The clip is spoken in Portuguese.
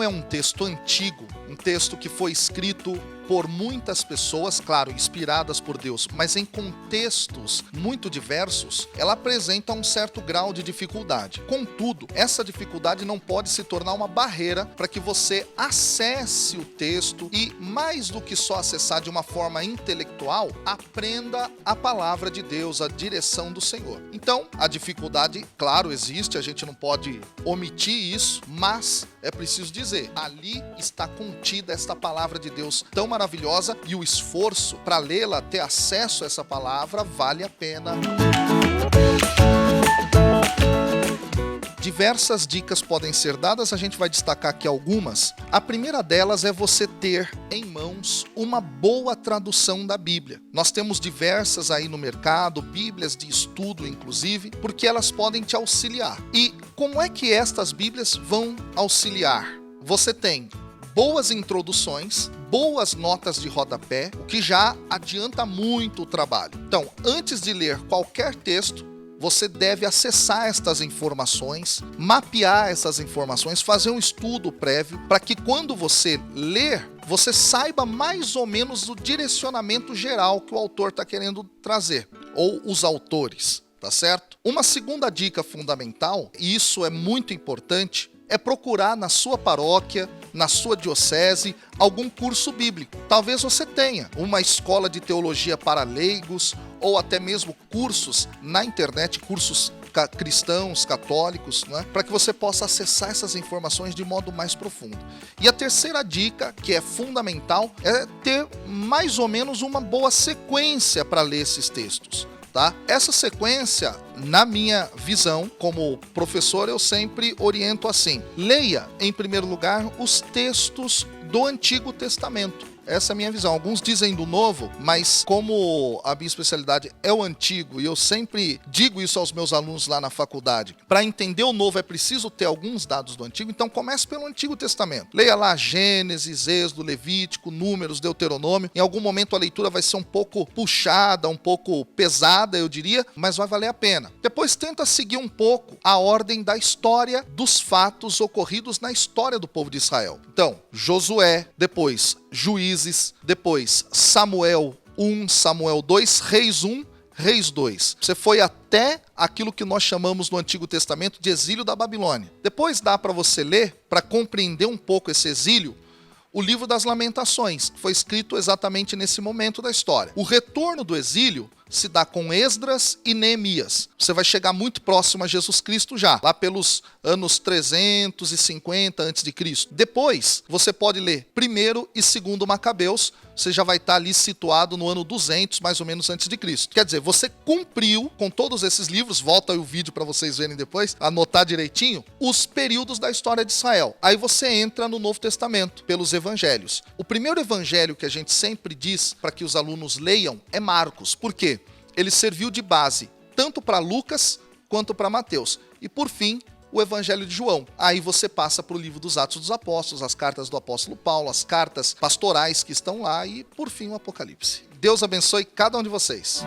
um texto antigo, um texto que foi escrito por muitas pessoas, claro, inspiradas por Deus, mas em contextos muito diversos, ela apresenta um certo grau de dificuldade. Contudo, essa dificuldade não pode se tornar uma barreira para que você acesse o texto e, mais do que só acessar de uma forma intelectual, aprenda a palavra de Deus, a direção do Senhor. Então, a dificuldade, claro, existe, a gente não pode omitir isso, mas é preciso dizer, ali está contida esta palavra de Deus tão maravilhosa e o esforço para lê-la, ter acesso a essa palavra, vale a pena. Diversas dicas podem ser dadas, a gente vai destacar aqui algumas. A primeira delas é você ter em mãos uma boa tradução da Bíblia. Nós temos diversas aí no mercado, Bíblias de estudo inclusive, porque elas podem te auxiliar. E como é que estas Bíblias vão auxiliar? Você tem boas introduções, boas notas de rodapé, o que já adianta muito o trabalho. Então, antes de ler qualquer texto, você deve acessar estas informações, mapear essas informações, fazer um estudo prévio, para que quando você ler, você saiba mais ou menos o direcionamento geral que o autor está querendo trazer, ou os autores, tá certo? Uma segunda dica fundamental, e isso é muito importante, é procurar na sua paróquia, na sua diocese, algum curso bíblico. Talvez você tenha uma escola de teologia para leigos, ou até mesmo cursos na internet, cursos cristãos, católicos, né? Para que você possa acessar essas informações de modo mais profundo. E a terceira dica, que é fundamental, é ter mais ou menos uma boa sequência para ler esses textos. Tá? Essa sequência, na minha visão, como professor, eu sempre oriento assim: leia, em primeiro lugar, os textos do Antigo Testamento. Essa é a minha visão. Alguns dizem do Novo, mas como a minha especialidade é o Antigo, e eu sempre digo isso aos meus alunos lá na faculdade, para entender o Novo é preciso ter alguns dados do Antigo, então comece pelo Antigo Testamento. Leia lá Gênesis, Êxodo, Levítico, Números, Deuteronômio. Em algum momento a leitura vai ser um pouco puxada, um pouco pesada, eu diria, mas vai valer a pena. Depois tenta seguir um pouco a ordem da história dos fatos ocorridos na história do povo de Israel. Então, Josué, depois Juízes, depois Samuel 1, Samuel 2, Reis 1, Reis 2. Você foi até aquilo que nós chamamos no Antigo Testamento de exílio da Babilônia. Depois dá para você ler, para compreender um pouco esse exílio, o livro das Lamentações, que foi escrito exatamente nesse momento da história. O retorno do exílio se dá com Esdras e Neemias. Você vai chegar muito próximo a Jesus Cristo já, lá pelos anos 350 a.C. Depois, você pode ler 1º e 2º Macabeus, você já vai estar ali situado no ano 200, mais ou menos, antes de Cristo. Quer dizer, você cumpriu com todos esses livros, volta aí o vídeo para vocês verem depois, anotar direitinho, os períodos da história de Israel. Aí você entra no Novo Testamento, pelos evangelhos. O primeiro evangelho que a gente sempre diz para que os alunos leiam é Marcos. Por quê? Ele serviu de base tanto para Lucas quanto para Mateus. E por fim, o Evangelho de João. Aí você passa para o livro dos Atos dos Apóstolos, as cartas do apóstolo Paulo, as cartas pastorais que estão lá e, por fim, o Apocalipse. Deus abençoe cada um de vocês.